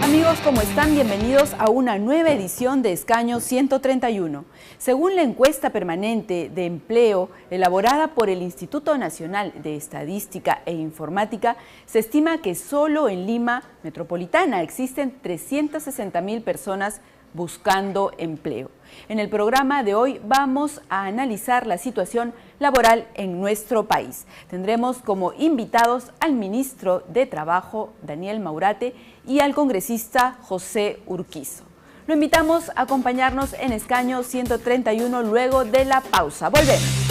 Amigos, ¿cómo están? Bienvenidos a una nueva edición de Escaño 131. Según la encuesta permanente de empleo elaborada por el Instituto Nacional de Estadística e Informática, se estima que solo en Lima Metropolitana existen 360.000 personas buscando empleo. En el programa de hoy vamos a analizar la situación laboral en nuestro país. Tendremos como invitados al ministro de Trabajo, Daniel Maurate, y al congresista José Urquizo. Lo invitamos a acompañarnos en Escaño 131 luego de la pausa. Volvemos.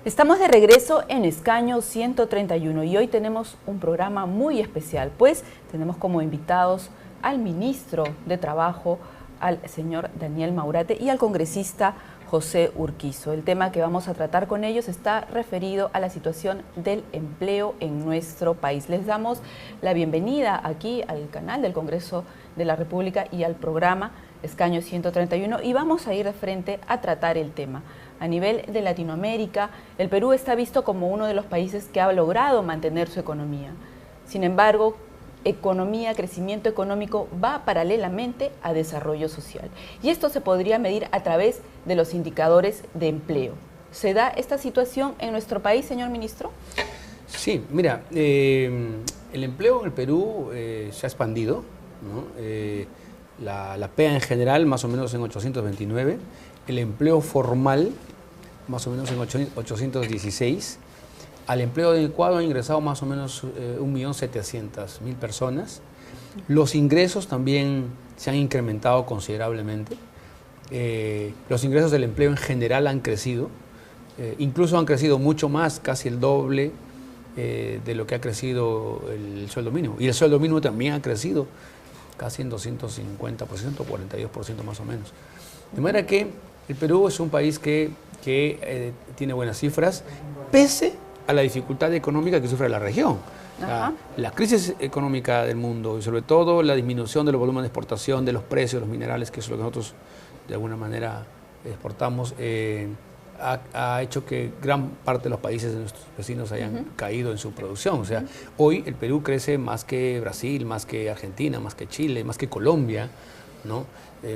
Estamos de regreso en Escaño 131 y hoy tenemos un programa muy especial, pues tenemos como invitados al ministro de Trabajo, al señor Daniel Maurate, y al congresista José Urquizo. El tema que vamos a tratar con ellos está referido a la situación del empleo en nuestro país. Les damos la bienvenida aquí al canal del Congreso de la República y al programa Escaño 131 y vamos a ir de frente a tratar el tema. A nivel de Latinoamérica, el Perú está visto como uno de los países que ha logrado mantener su economía. Sin embargo, crecimiento económico va paralelamente a desarrollo social. Y esto se podría medir a través de los indicadores de empleo. ¿Se da esta situación en nuestro país, señor ministro? Sí, mira, el empleo en el Perú se ha expandido, ¿no? La PEA en general más o menos en 829, el empleo formal más o menos en 816, al empleo adecuado han ingresado más o menos 1.700.000 personas. Los ingresos también se han incrementado considerablemente. Los ingresos del empleo en general han crecido, incluso han crecido mucho más, casi el doble de lo que ha crecido el sueldo mínimo. Y el sueldo mínimo también ha crecido casi en 250%, 42% más o menos. De manera que el Perú es un país que tiene buenas cifras, pese a la dificultad económica que sufre la región. La crisis económica del mundo y sobre todo la disminución de los volúmenes de exportación, de los precios de los minerales, que es lo que nosotros de alguna manera exportamos, ha hecho que gran parte de los países de nuestros vecinos hayan caído en su producción. O sea, hoy el Perú crece más que Brasil, más que Argentina, más que Chile, más que Colombia, ¿no?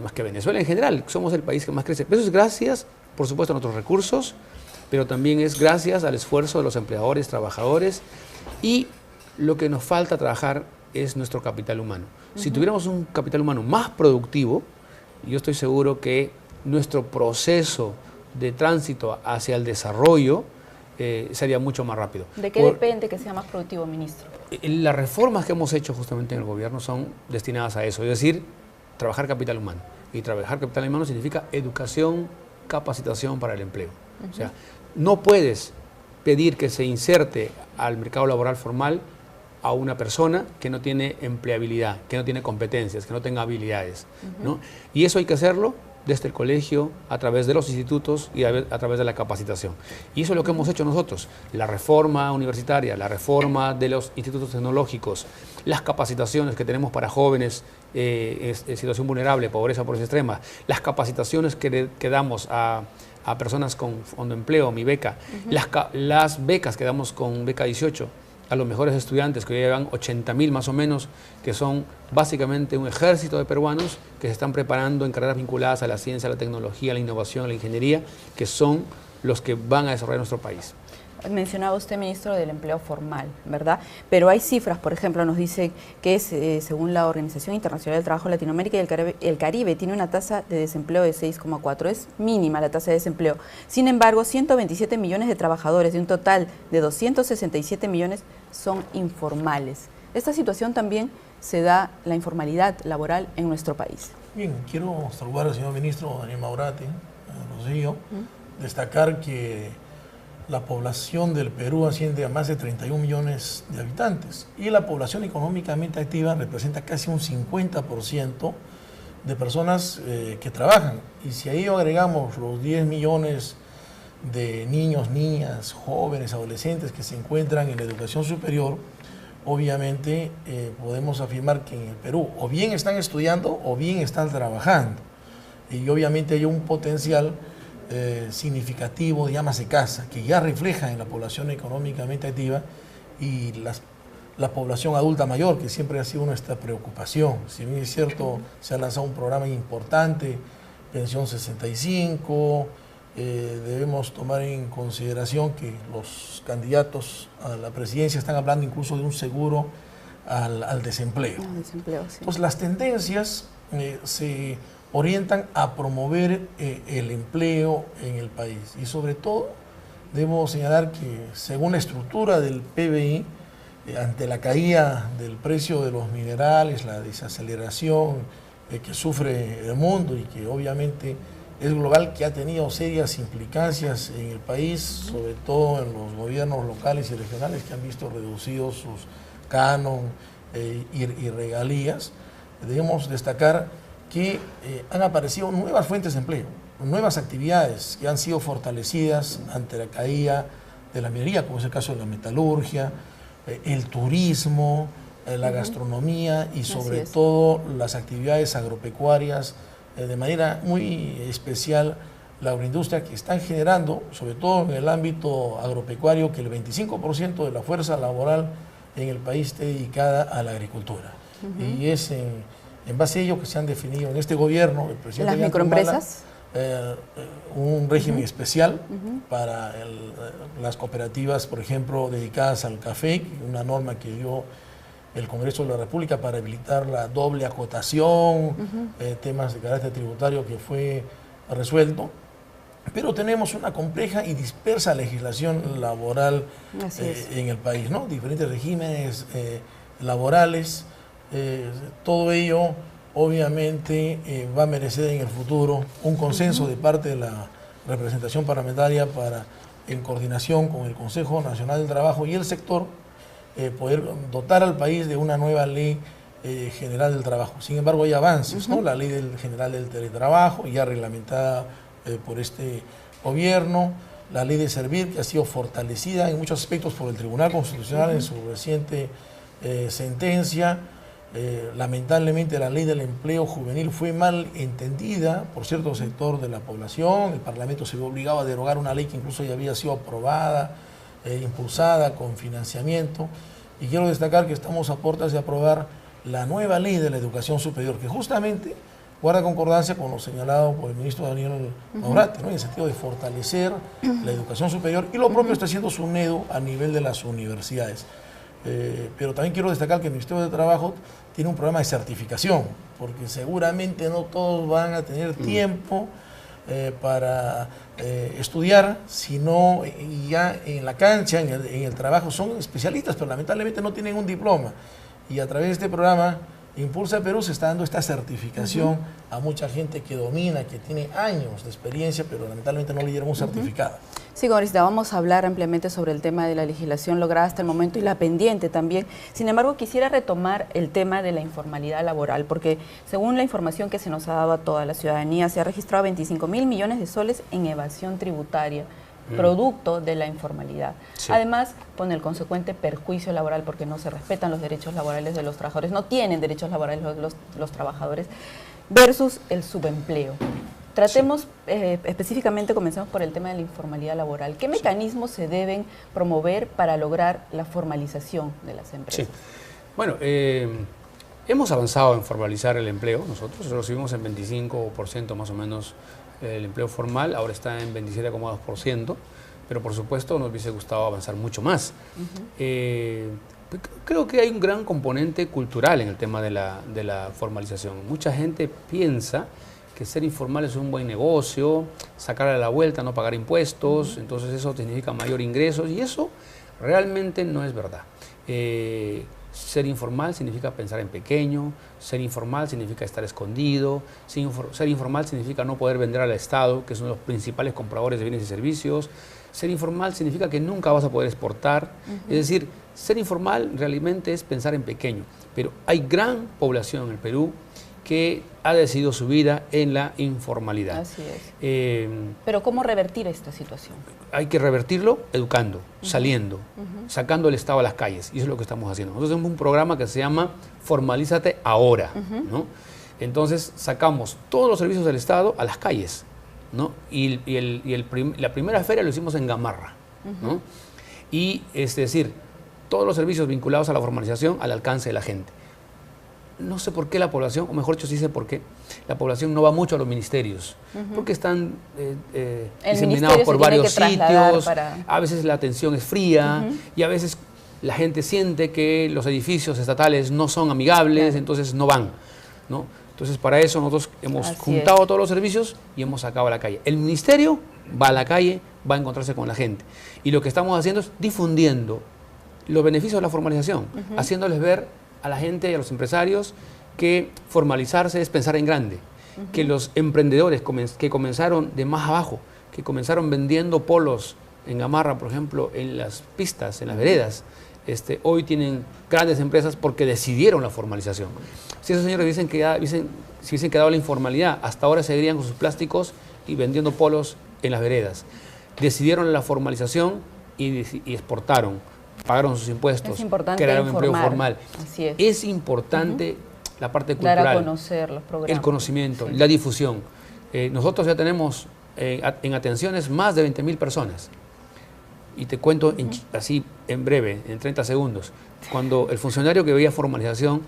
Más que Venezuela en general. Somos el país que más crece. Eso es gracias, por supuesto, a nuestros recursos, pero también es gracias al esfuerzo de los empleadores, trabajadores, y lo que nos falta trabajar es nuestro capital humano. Si tuviéramos un capital humano más productivo, yo estoy seguro que nuestro proceso de tránsito hacia el desarrollo sería mucho más rápido. ¿De qué depende que sea más productivo, ministro? Las reformas que hemos hecho justamente en el gobierno son destinadas a eso, es decir, trabajar capital humano. Y trabajar capital humano significa educación, capacitación para el empleo. O sea, no puedes pedir que se inserte al mercado laboral formal a una persona que no tiene empleabilidad, que no tiene competencias, que no tenga habilidades, ¿no? Y eso hay que hacerlo desde el colegio, a través de los institutos y a través de la capacitación. Y eso es lo que hemos hecho nosotros. La reforma universitaria, la reforma de los institutos tecnológicos, las capacitaciones que tenemos para jóvenes en situación vulnerable, pobreza por extrema, las capacitaciones que damos a personas con fondo de empleo, mi beca, las becas que damos con beca 18, a los mejores estudiantes, que llevan 80.000 más o menos, que son básicamente un ejército de peruanos que se están preparando en carreras vinculadas a la ciencia, a la tecnología, a la innovación, a la ingeniería, que son los que van a desarrollar nuestro país. Mencionaba usted, ministro, del empleo formal, ¿verdad? Pero hay cifras, por ejemplo, nos dice que según la Organización Internacional del Trabajo, Latinoamérica y el Caribe tiene una tasa de desempleo de 6,4. Es mínima la tasa de desempleo. Sin embargo, 127 millones de trabajadores de un total de 267 millones son informales. Esta situación también se da la informalidad laboral en nuestro país. Bien, quiero saludar al señor ministro Daniel Maurate, Rocío, destacar que la población del Perú asciende a más de 31 millones de habitantes y la población económicamente activa representa casi un 50% de personas que trabajan. Y si a ello agregamos los 10 millones de niños, niñas, jóvenes, adolescentes que se encuentran en la educación superior, obviamente podemos afirmar que en el Perú o bien están estudiando o bien están trabajando. Y obviamente hay un potencial significativo de amas de casa que ya refleja en la población económicamente activa y la población adulta mayor, que siempre ha sido nuestra preocupación. Si bien es cierto, se ha lanzado un programa importante, Pensión 65, debemos tomar en consideración que los candidatos a la presidencia están hablando incluso de un seguro al desempleo. Sí. Entonces las tendencias se orientan a promover el empleo en el país y sobre todo debo señalar que según la estructura del PBI, ante la caída del precio de los minerales, la desaceleración que sufre el mundo y que obviamente es global, que ha tenido serias implicancias en el país, sobre todo en los gobiernos locales y regionales que han visto reducidos sus canon y regalías, debemos destacar que han aparecido nuevas fuentes de empleo, nuevas actividades que han sido fortalecidas ante la caída de la minería, como es el caso de la metalurgia, el turismo, la gastronomía y sobre todo las actividades agropecuarias, de manera muy especial la agroindustria, que están generando, sobre todo en el ámbito agropecuario, que el 25% de la fuerza laboral en el país esté dedicada a la agricultura. Y es en base a ello que se han definido en este gobierno, el presidente ¿las microempresas? Un régimen especial para las cooperativas, por ejemplo, dedicadas al café, una norma que dio el Congreso de la República para habilitar la doble acotación, temas de carácter tributario que fue resuelto. Pero tenemos una compleja y dispersa legislación laboral en el país, ¿no? Diferentes regímenes laborales, todo ello obviamente va a merecer en el futuro un consenso de parte de la representación parlamentaria para, en coordinación con el Consejo Nacional del Trabajo y el sector, poder dotar al país de una nueva ley general del trabajo. Sin embargo, hay avances, ¿no? La ley general del teletrabajo, ya reglamentada por este gobierno, la ley de servir, que ha sido fortalecida en muchos aspectos por el Tribunal Constitucional en su reciente sentencia. Lamentablemente la ley del empleo juvenil fue mal entendida por cierto sector de la población. El Parlamento se vio obligado a derogar una ley que incluso ya había sido aprobada, impulsada con financiamiento. Y quiero destacar que estamos a puertas de aprobar la nueva ley de la educación superior, que justamente guarda concordancia con lo señalado por el ministro Daniel Maurate, ¿no? En el sentido de fortalecer la educación superior, y lo propio está haciendo SUNEDU a nivel de las universidades. Pero también quiero destacar que el Ministerio de Trabajo tiene un programa de certificación, porque seguramente no todos van a tener tiempo para estudiar, sino ya en la cancha, en el trabajo, son especialistas, pero lamentablemente no tienen un diploma. Y a través de este programa Impulsa Perú se está dando esta certificación a mucha gente que domina, que tiene años de experiencia, pero lamentablemente no le dieron un certificado. Sí, congresista, vamos a hablar ampliamente sobre el tema de la legislación lograda hasta el momento y la pendiente también. Sin embargo, quisiera retomar el tema de la informalidad laboral, porque según la información que se nos ha dado a toda la ciudadanía, se ha registrado 25.000 millones de soles en evasión tributaria, producto de la informalidad. Sí. Además, con el consecuente perjuicio laboral, porque no se respetan los derechos laborales de los trabajadores, no tienen derechos laborales los trabajadores, versus el subempleo. Tratemos específicamente, comencemos por el tema de la informalidad laboral. ¿Qué mecanismos se deben promover para lograr la formalización de las empresas? Sí. Bueno, hemos avanzado en formalizar el empleo. Nosotros lo subimos en 25% más o menos el empleo formal, ahora está en 27,2%, pero por supuesto nos hubiese gustado avanzar mucho más. Creo que hay un gran componente cultural en el tema de la formalización. Mucha gente piensa que ser informal es un buen negocio, sacarle la vuelta, no pagar impuestos, entonces eso significa mayor ingresos, y eso realmente no es verdad. Ser informal significa pensar en pequeño, ser informal significa estar escondido, ser informal significa no poder vender al Estado, que es uno de los principales compradores de bienes y servicios. Ser informal significa que nunca vas a poder exportar. Es decir, ser informal realmente es pensar en pequeño. Pero hay gran población en el Perú que ha decidido su vida en la informalidad. Así es. Pero ¿cómo revertir esta situación? Hay que revertirlo educando, saliendo, sacando el Estado a las calles. Y eso es lo que estamos haciendo. Nosotros tenemos un programa que se llama Formalízate Ahora, ¿no? Entonces sacamos todos los servicios del Estado a las calles, ¿no? La primera feria lo hicimos en Gamarra, ¿no? Y es decir, todos los servicios vinculados a la formalización al alcance de la gente. No sé por qué la población, o mejor dicho, sí sé por qué, la población no va mucho a los ministerios, porque están diseminados por varios sitios, a veces la atención es fría y a veces la gente siente que los edificios estatales no son amigables, entonces no van, ¿no? Entonces para eso nosotros hemos juntado todos los servicios y hemos sacado a la calle. El ministerio va a la calle, va a encontrarse con la gente y lo que estamos haciendo es difundiendo los beneficios de la formalización, haciéndoles ver a la gente y a los empresarios que formalizarse es pensar en grande, que los emprendedores que comenzaron de más abajo, que comenzaron vendiendo polos en Gamarra, por ejemplo, en las pistas, en las veredas, hoy tienen grandes empresas porque decidieron la formalización. Si esos señores si hubiesen quedado en la informalidad, hasta ahora seguirían con sus plásticos y vendiendo polos en las veredas. Decidieron la formalización y exportaron, pagaron sus impuestos, crearon empleo formal. Así es. Es importante la parte cultural, dar a conocer los programas, el conocimiento, la difusión. Nosotros ya tenemos en atenciones más de 20.000 personas. Y te cuento así en breve, en 30 segundos. Cuando el funcionario que veía formalización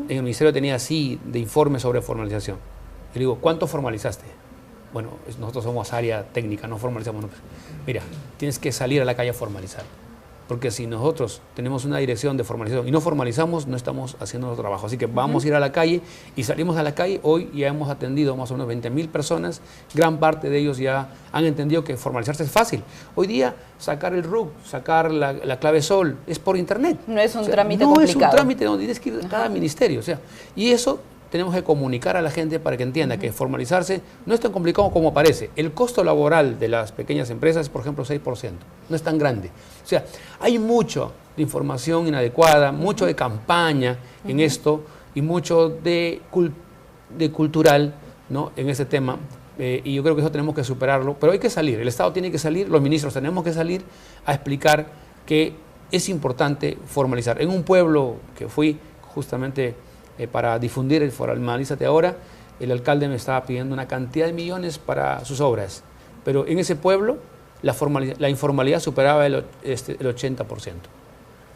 en el ministerio tenía así de informes sobre formalización. Y le digo, ¿cuánto formalizaste? Bueno, nosotros somos área técnica, no formalizamos. No. Mira, tienes que salir a la calle a formalizar. Porque si nosotros tenemos una dirección de formalización y no formalizamos, no estamos haciendo nuestro trabajo. Así que vamos a ir a la calle y salimos a la calle. Hoy ya hemos atendido más o menos 20.000 personas. Gran parte de ellos ya han entendido que formalizarse es fácil. Hoy día sacar el RUC, sacar la clave SOL, es por internet. No es un trámite complicado. No es un trámite donde tienes que ir a cada ministerio. Y eso tenemos que comunicar a la gente para que entienda que formalizarse no es tan complicado como parece. El costo laboral de las pequeñas empresas es, por ejemplo, 6%. No es tan grande. O sea, hay mucho de información inadecuada, mucho de campaña en esto y mucho de cultural, ¿no?, en ese tema. Y yo creo que eso tenemos que superarlo. Pero hay que salir. El Estado tiene que salir, los ministros tenemos que salir a explicar que es importante formalizar. En un pueblo que fui justamente para difundir el Formalízate Ahora, el alcalde me estaba pidiendo una cantidad de millones para sus obras, pero en ese pueblo la informalidad superaba el 80%.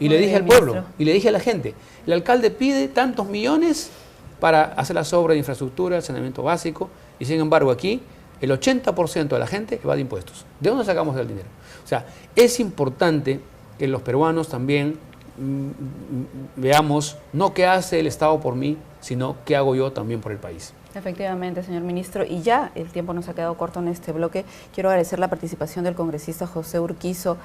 Y le dije al pueblo, y le dije a la gente, el alcalde pide tantos millones para hacer las obras de infraestructura, el saneamiento básico, y sin embargo aquí el 80% de la gente va de impuestos. ¿De dónde sacamos el dinero? O sea, es importante que los peruanos también veamos no qué hace el Estado por mí, sino qué hago yo también por el país. Efectivamente, señor ministro, y ya el tiempo nos ha quedado corto en este bloque. Quiero agradecer la participación del congresista José Urquizo,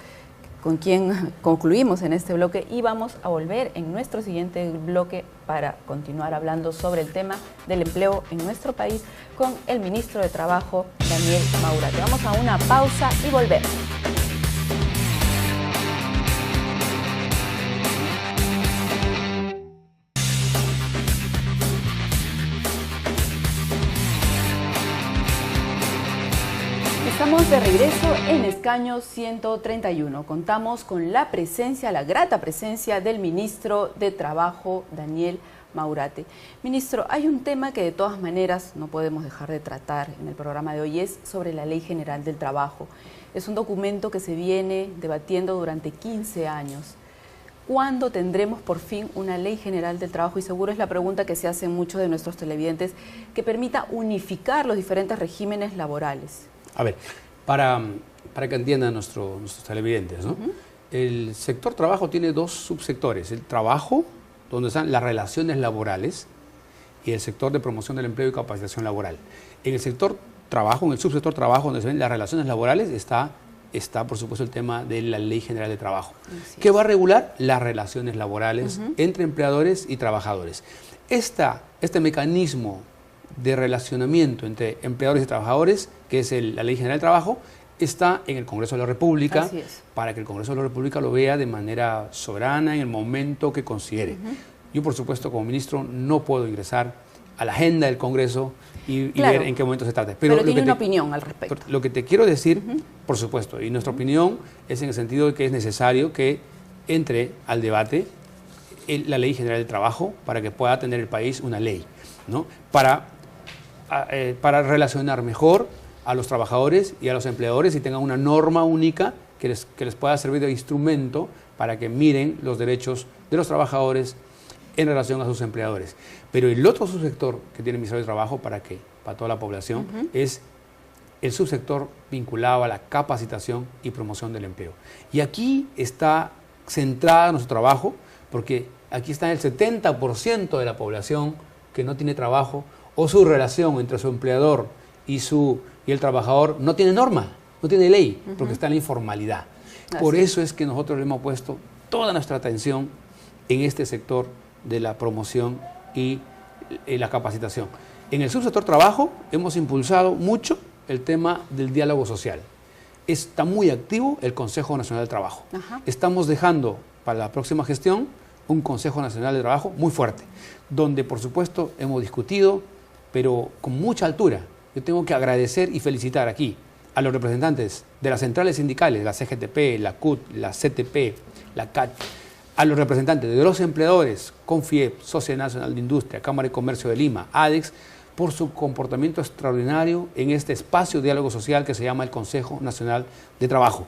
con quien concluimos en este bloque, y vamos a volver en nuestro siguiente bloque para continuar hablando sobre el tema del empleo en nuestro país con el ministro de Trabajo, Daniel Maurate. Vamos a una pausa y volvemos. Estamos de regreso en Escaño 131. Contamos con la grata presencia del ministro de Trabajo, Daniel Maurate. Ministro, hay un tema que de todas maneras no podemos dejar de tratar en el programa de hoy, es sobre la Ley General del Trabajo. Es un documento que se viene debatiendo durante 15 años. ¿Cuándo tendremos por fin una Ley General del Trabajo? Y seguro es la pregunta que se hacen muchos de nuestros televidentes, que permita unificar los diferentes regímenes laborales. A ver, para que entiendan nuestros televidentes, ¿no? El sector trabajo tiene dos subsectores: el trabajo, donde están las relaciones laborales, y el sector de promoción del empleo y capacitación laboral. En el sector trabajo, en el subsector trabajo, donde se ven las relaciones laborales, está por supuesto el tema de la Ley General de Trabajo, que va a regular las relaciones laborales entre empleadores y trabajadores. Este mecanismo de relacionamiento entre empleadores y trabajadores, que es la Ley General del Trabajo, está en el Congreso de la República, para que el Congreso de la República lo vea de manera soberana en el momento que considere. Yo, por supuesto, como ministro, no puedo ingresar a la agenda del Congreso y Claro, ver en qué momento se trata. pero tiene una opinión al respecto. Lo que te quiero decir, por supuesto, y nuestra opinión es en el sentido de que es necesario que entre al debate la Ley General del Trabajo para que pueda tener el país una ley, ¿no? Para relacionar mejor a los trabajadores y a los empleadores y tengan una norma única que les pueda servir de instrumento para que miren los derechos de los trabajadores en relación a sus empleadores. Pero el otro subsector que tiene el Ministerio de Trabajo para toda la población es el subsector vinculado a la capacitación y promoción del empleo. Y aquí está centrada nuestro trabajo, porque aquí está el 70% de la población que no tiene trabajo, o su relación entre su empleador y el trabajador no tiene norma, no tiene ley, porque está en la informalidad. Por eso es que nosotros le hemos puesto toda nuestra atención en este sector de la promoción y la capacitación. En el subsector trabajo hemos impulsado mucho el tema del diálogo social. Está muy activo el Consejo Nacional del Trabajo. Estamos dejando para la próxima gestión un Consejo Nacional de Trabajo muy fuerte, donde por supuesto hemos discutido, pero con mucha altura. Yo tengo que agradecer y felicitar aquí a los representantes de las centrales sindicales, la CGTP, la CUT, la CTP, la CAT, a los representantes de los empleadores, CONFIEP, Sociedad Nacional de Industria, Cámara de Comercio de Lima, ADEX, por su comportamiento extraordinario en este espacio de diálogo social que se llama el Consejo Nacional de Trabajo.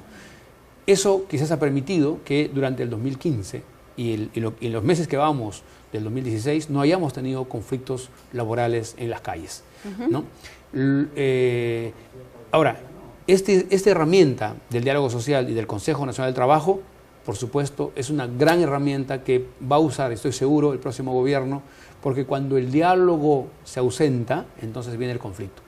Eso quizás ha permitido que durante el 2015 y en los meses que vamos del 2016 no hayamos tenido conflictos laborales en las calles, ¿no? Ahora, esta herramienta del diálogo social y del Consejo Nacional del Trabajo, por supuesto, es una gran herramienta que va a usar, estoy seguro, el próximo gobierno, porque cuando el diálogo se ausenta, entonces viene el conflicto.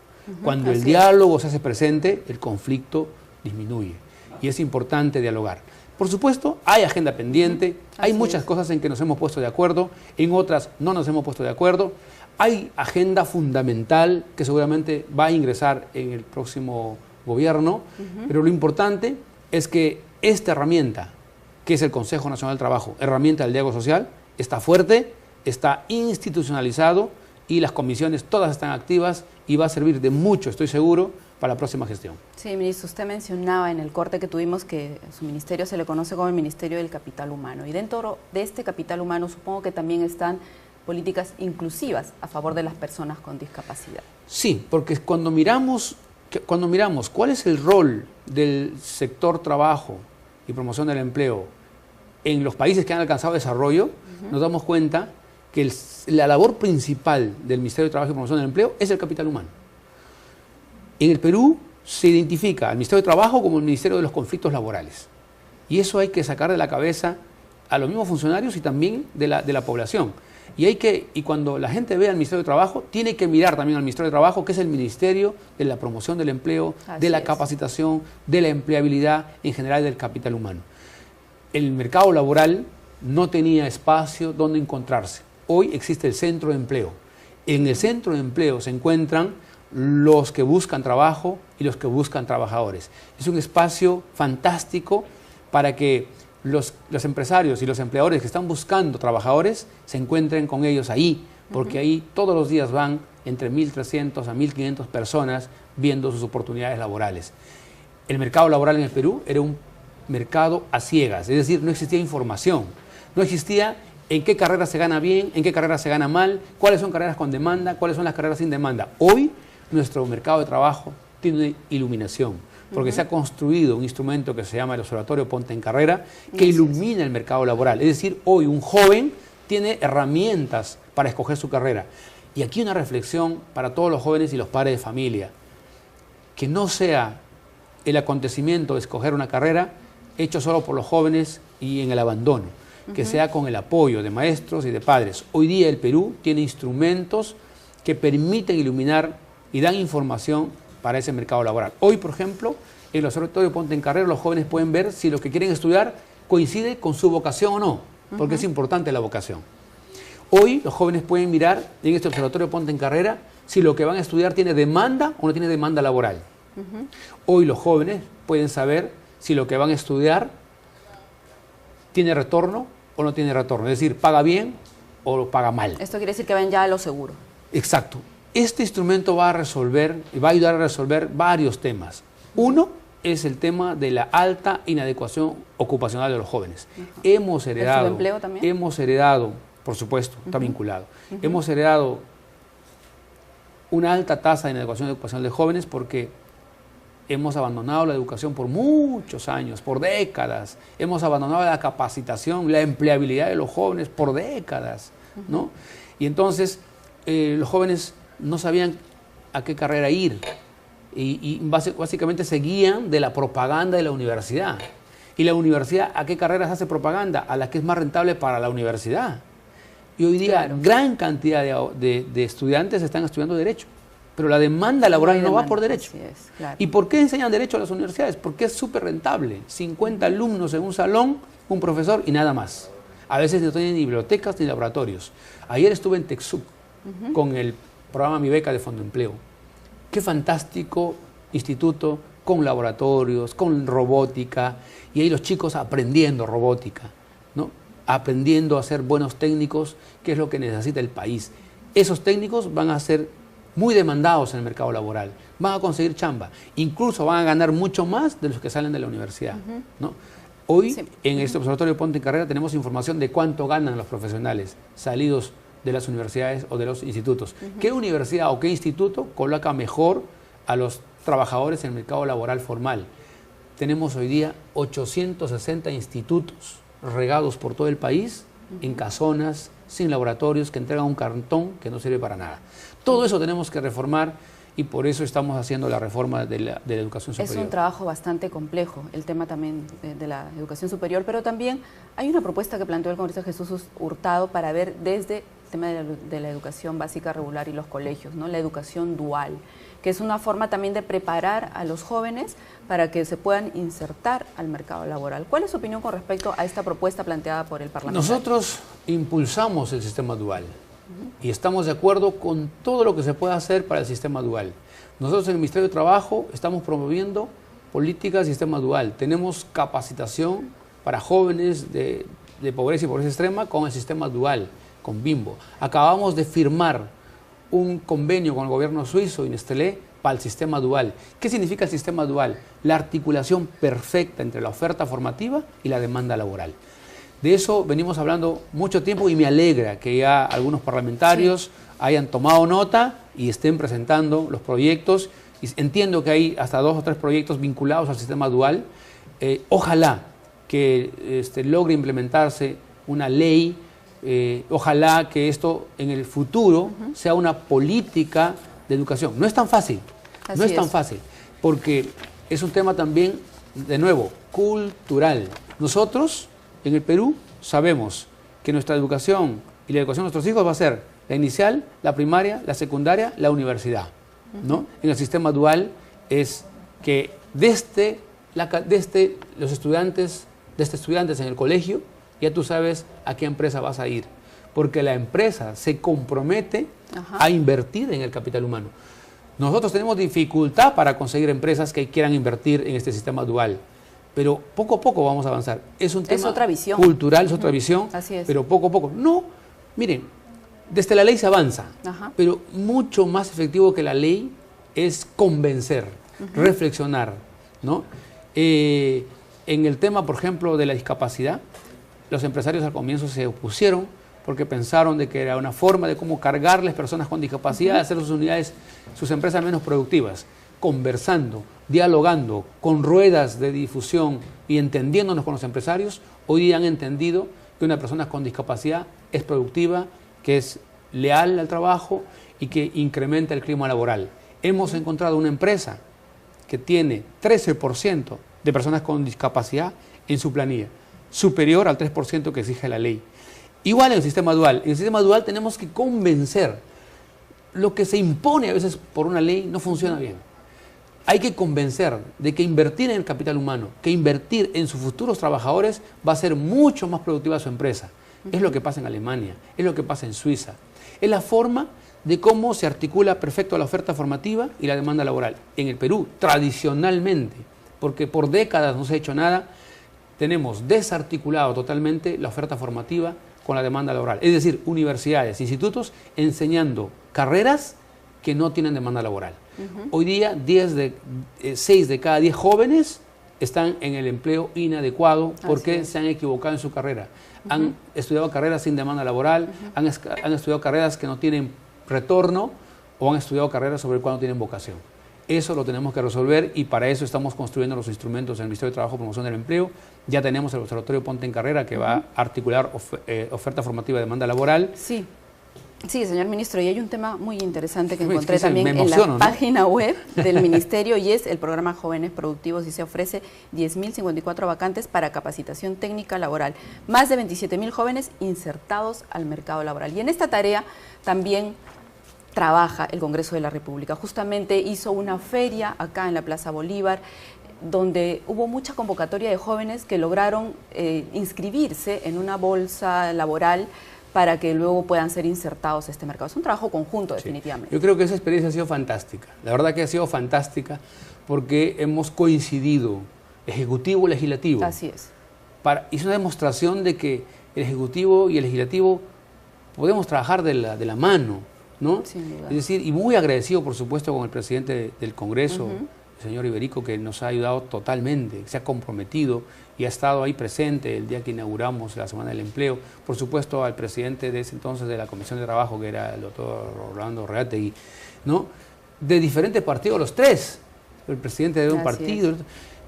Cuando el diálogo se hace presente, el conflicto disminuye. Y es importante dialogar. Por supuesto, hay agenda pendiente, hay muchas cosas en que nos hemos puesto de acuerdo, en otras no nos hemos puesto de acuerdo. Hay agenda fundamental que seguramente va a ingresar en el próximo gobierno, pero lo importante es que esta herramienta, que es el Consejo Nacional del Trabajo, herramienta del diálogo social, está fuerte, está institucionalizado y las comisiones todas están activas y va a servir de mucho, estoy seguro, para la próxima gestión. Sí, ministro, usted mencionaba en el corte que tuvimos que su ministerio se le conoce como el Ministerio del Capital Humano, y dentro de este capital humano supongo que también están políticas inclusivas a favor de las personas con discapacidad. Sí, porque cuando miramos cuál es el rol del sector trabajo y promoción del empleo en los países que han alcanzado desarrollo, nos damos cuenta que la labor principal del Ministerio de Trabajo y Promoción del Empleo es el capital humano. En el Perú se identifica al Ministerio de Trabajo como el Ministerio de los Conflictos Laborales. Y eso hay que sacar de la cabeza a los mismos funcionarios y también de la población. Y cuando la gente ve al Ministerio de Trabajo, tiene que mirar también al Ministerio de Trabajo, que es el Ministerio de la Promoción del Empleo, de la capacitación, de la empleabilidad, en general del capital humano. El mercado laboral no tenía espacio donde encontrarse. Hoy existe el centro de empleo. En el centro de empleo se encuentran los que buscan trabajo y los que buscan trabajadores. Es un espacio fantástico para que los empresarios y los empleadores que están buscando trabajadores se encuentren con ellos ahí, porque ahí todos los días van entre 1.300 a 1.500 personas viendo sus oportunidades laborales. El mercado laboral en el Perú era un mercado a ciegas, es decir, no existía información, no existía en qué carrera se gana bien, en qué carrera se gana mal, cuáles son carreras con demanda, cuáles son las carreras sin demanda. Hoy nuestro mercado de trabajo tiene iluminación, porque se ha construido un instrumento que se llama el Observatorio Ponte en Carrera, que ilumina el mercado laboral. Es decir, hoy un joven tiene herramientas para escoger su carrera. Y aquí una reflexión para todos los jóvenes y los padres de familia. Que no sea el acontecimiento de escoger una carrera hecho solo por los jóvenes y en el abandono, que sea con el apoyo de maestros y de padres. Hoy día el Perú tiene instrumentos que permiten iluminar y dan información para ese mercado laboral. Hoy, por ejemplo, en el Observatorio Ponte en Carrera, los jóvenes pueden ver si lo que quieren estudiar coincide con su vocación o no, porque es importante la vocación. Hoy los jóvenes pueden mirar en este Observatorio Ponte en Carrera si lo que van a estudiar tiene demanda o no tiene demanda laboral. Hoy los jóvenes pueden saber si lo que van a estudiar tiene retorno o no tiene retorno, es decir, paga bien o paga mal. Esto quiere decir que van ya a lo seguro. Exacto. Este instrumento va a resolver y va a ayudar a resolver varios temas. Uno es el tema de la alta inadecuación ocupacional de los jóvenes. Hemos heredado, ¿el subempleo también? Hemos heredado, por supuesto, está vinculado. Hemos heredado una alta tasa de inadecuación ocupacional de jóvenes porque hemos abandonado la educación por muchos años, por décadas. Hemos abandonado la capacitación, la empleabilidad de los jóvenes por décadas, ¿no? Y entonces los jóvenes no sabían a qué carrera ir y básicamente se guían de la propaganda de la universidad. ¿Y la universidad a qué carreras hace propaganda? A la que es más rentable para la universidad. Y hoy día gran cantidad de estudiantes están estudiando Derecho, pero la demanda laboral no va por Derecho. Así es, claro. ¿Y por qué enseñan Derecho a las universidades? Porque es súper rentable. 50 alumnos en un salón, un profesor y nada más. A veces no tienen ni bibliotecas ni laboratorios. Ayer estuve en TecSoup con el programa Mi Beca de Fondo Empleo. Qué fantástico instituto con laboratorios, con robótica, y ahí los chicos aprendiendo robótica, ¿no? Aprendiendo a ser buenos técnicos, que es lo que necesita el país. Esos técnicos van a ser muy demandados en el mercado laboral, van a conseguir chamba, incluso van a ganar mucho más de los que salen de la universidad, ¿no? Hoy en este Observatorio Ponte en Carrera tenemos información de cuánto ganan los profesionales salidos de las universidades o de los institutos. ¿Qué universidad o qué instituto coloca mejor a los trabajadores en el mercado laboral formal? Tenemos hoy día 860 institutos regados por todo el país, en casonas, sin laboratorios, que entregan un cartón que no sirve para nada. Todo eso tenemos que reformar y por eso estamos haciendo la reforma de la educación superior. Es un trabajo bastante complejo, el tema también de la educación superior, pero también hay una propuesta que planteó el congresista Jesús Hurtado para ver desde el tema de la educación básica regular y los colegios, ¿no? La educación dual, que es una forma también de preparar a los jóvenes para que se puedan insertar al mercado laboral. ¿Cuál es su opinión con respecto a esta propuesta planteada por el Parlamento? Nosotros impulsamos el sistema dual y estamos de acuerdo con todo lo que se pueda hacer para el sistema dual. Nosotros en el Ministerio de Trabajo estamos promoviendo políticas de sistema dual. Tenemos capacitación para jóvenes de pobreza y pobreza extrema con el sistema dual, con Bimbo. Acabamos de firmar un convenio con el gobierno suizo y Nestlé para el sistema dual. ¿Qué significa el sistema dual? La articulación perfecta entre la oferta formativa y la demanda laboral. De eso venimos hablando mucho tiempo y me alegra que ya algunos parlamentarios hayan tomado nota y estén presentando los proyectos. Y entiendo que hay hasta 2 o 3 proyectos vinculados al sistema dual. Ojalá que logre implementarse una ley. Ojalá que esto en el futuro sea una política de educación. No es tan fácil, no es tan fácil, porque es un tema también, de nuevo, cultural. Nosotros en el Perú sabemos que nuestra educación y la educación de nuestros hijos va a ser la inicial, la primaria, la secundaria, la universidad, ¿no? En el sistema dual es que desde los estudiantes en el colegio ya tú sabes a qué empresa vas a ir, porque la empresa se compromete a invertir en el capital humano. Nosotros tenemos dificultad para conseguir empresas que quieran invertir en este sistema dual, pero poco a poco vamos a avanzar. Es un tema otra visión cultural, es otra visión, Así es. pero poco a poco. No, miren, desde la ley se avanza, pero mucho más efectivo que la ley es convencer, reflexionar, ¿no? En el tema, por ejemplo, de la discapacidad, los empresarios al comienzo se opusieron porque pensaron de que era una forma de cómo cargarles personas con discapacidad, hacer sus unidades, sus empresas menos productivas. Conversando, dialogando, con ruedas de difusión y entendiéndonos con los empresarios, hoy día han entendido que una persona con discapacidad es productiva, que es leal al trabajo y que incrementa el clima laboral. Hemos encontrado una empresa que tiene 13% de personas con discapacidad en su planilla, superior al 3% que exige la ley. Igual en el sistema dual. En el sistema dual tenemos que convencer. Lo que se impone a veces por una ley no funciona bien. Hay que convencer de que invertir en el capital humano, que invertir en sus futuros trabajadores va a ser mucho más productiva su empresa. Es lo que pasa en Alemania, es lo que pasa en Suiza. Es la forma de cómo se articula perfecto la oferta formativa y la demanda laboral. En el Perú, tradicionalmente, porque por décadas no se ha hecho nada, tenemos desarticulado totalmente la oferta formativa con la demanda laboral. Es decir, universidades, institutos enseñando carreras que no tienen demanda laboral. Hoy día 6 de cada 10 jóvenes están en el empleo inadecuado porque se han equivocado en su carrera. Han estudiado carreras sin demanda laboral, han estudiado carreras que no tienen retorno o han estudiado carreras sobre el cual no tienen vocación. Eso lo tenemos que resolver y para eso estamos construyendo los instrumentos en el Ministerio de Trabajo y Promoción del Empleo. Ya tenemos el Observatorio Ponte en Carrera que va a articular oferta formativa de demanda laboral. Sí. Sí, señor ministro, y hay un tema muy interesante que encontré también en la página web del ministerio y es el programa Jóvenes Productivos y se ofrece 10.054 vacantes para capacitación técnica laboral. Más de 27.000 jóvenes insertados al mercado laboral. Y en esta tarea también trabaja el Congreso de la República. Justamente hizo una feria acá en la Plaza Bolívar donde hubo mucha convocatoria de jóvenes que lograron inscribirse en una bolsa laboral para que luego puedan ser insertados a este mercado. Es un trabajo conjunto, definitivamente. Yo creo que esa experiencia ha sido fantástica. La verdad que ha sido fantástica porque hemos coincidido, Ejecutivo y Legislativo. Así es. Es una demostración de que el Ejecutivo y el Legislativo podemos trabajar de la mano, ¿no? Sin duda. Es decir, y muy agradecido, por supuesto, con el presidente del Congreso, el señor Iberico, que nos ha ayudado totalmente, que se ha comprometido y ha estado ahí presente el día que inauguramos la Semana del Empleo. Por supuesto, al presidente de ese entonces de la Comisión de Trabajo, que era el doctor Orlando Reategui, ¿no? De diferentes partidos, los tres, el presidente de un partido,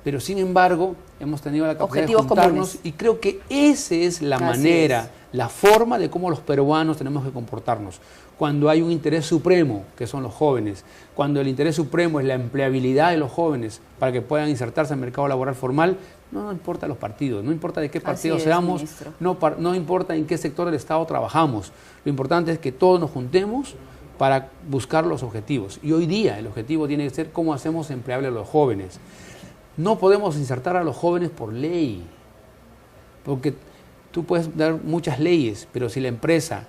pero sin embargo, hemos tenido la capacidad de juntarnos comunes. Y creo que esa es la manera, la forma de cómo los peruanos tenemos que comportarnos. Cuando hay un interés supremo, que son los jóvenes, cuando el interés supremo es la empleabilidad de los jóvenes para que puedan insertarse en el mercado laboral formal, no importa los partidos, no importa de qué partido seamos, no importa en qué sector del Estado trabajamos. Lo importante es que todos nos juntemos para buscar los objetivos. Y hoy día el objetivo tiene que ser cómo hacemos empleable a los jóvenes. No podemos insertar a los jóvenes por ley, porque tú puedes dar muchas leyes, pero si la empresa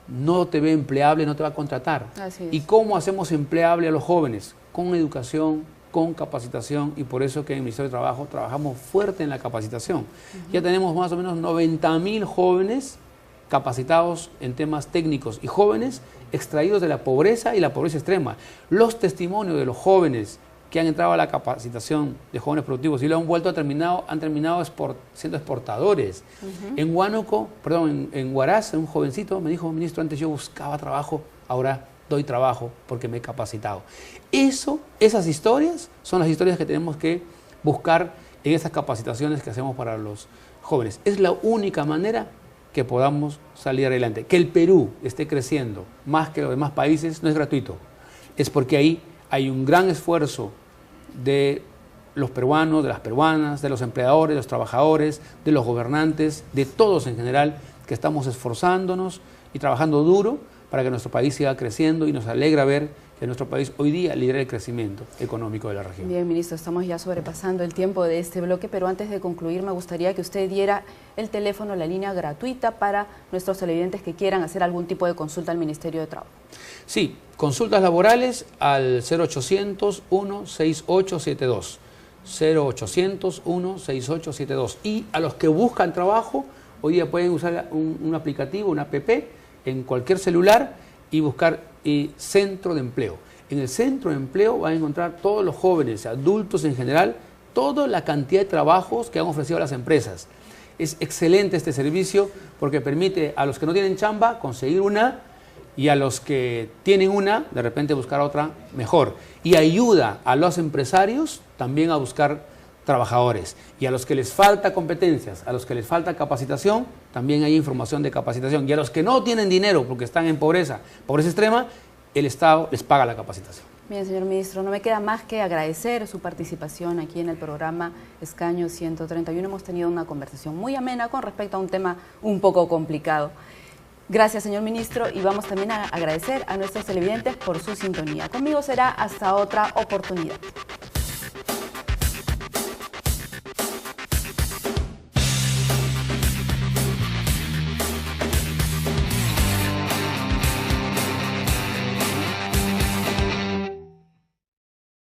no te ve empleable, no te va a contratar. ¿Y cómo hacemos empleable a los jóvenes? Con educación, con capacitación, y por eso que en el Ministerio de Trabajo trabajamos fuerte en la capacitación. Ya tenemos más o menos 90.000 jóvenes capacitados en temas técnicos y jóvenes extraídos de la pobreza y la pobreza extrema. Los testimonios de los jóvenes que han entrado a la capacitación de jóvenes productivos y lo han vuelto han terminado siendo exportadores. En Huánuco, en Huaraz, un jovencito me dijo: ministro, antes yo buscaba trabajo, ahora doy trabajo porque me he capacitado. Esas historias son las historias que tenemos que buscar en esas capacitaciones que hacemos para los jóvenes. Es la única manera que podamos salir adelante. Que el Perú esté creciendo más que los demás países no es gratuito, es porque ahí hay un gran esfuerzo de los peruanos, de las peruanas, de los empleadores, de los trabajadores, de los gobernantes, de todos en general, que estamos esforzándonos y trabajando duro para que nuestro país siga creciendo, y nos alegra ver que nuestro país hoy día lidera el crecimiento económico de la región. Bien, ministro, estamos ya sobrepasando el tiempo de este bloque, pero antes de concluir me gustaría que usted diera el teléfono, la línea gratuita para nuestros televidentes que quieran hacer algún tipo de consulta al Ministerio de Trabajo. Sí, consultas laborales al 0800-16872, 0800-16872. Y a los que buscan trabajo, hoy día pueden usar un aplicativo, una app, en cualquier celular y buscar centro de empleo. En el centro de empleo van a encontrar todos los jóvenes, adultos en general, toda la cantidad de trabajos que han ofrecido las empresas. Es excelente este servicio porque permite a los que no tienen chamba conseguir una, y a los que tienen una, de repente buscar otra mejor. Y ayuda a los empresarios también a buscar trabajadores. Y a los que les falta competencias, a los que les falta capacitación, también hay información de capacitación. Y a los que no tienen dinero porque están en pobreza extrema, el Estado les paga la capacitación. Bien, señor ministro, no me queda más que agradecer su participación aquí en el programa Escaño 131. Hemos tenido una conversación muy amena con respecto a un tema un poco complicado. Gracias, señor ministro, y vamos también a agradecer a nuestros televidentes por su sintonía. Conmigo será hasta otra oportunidad.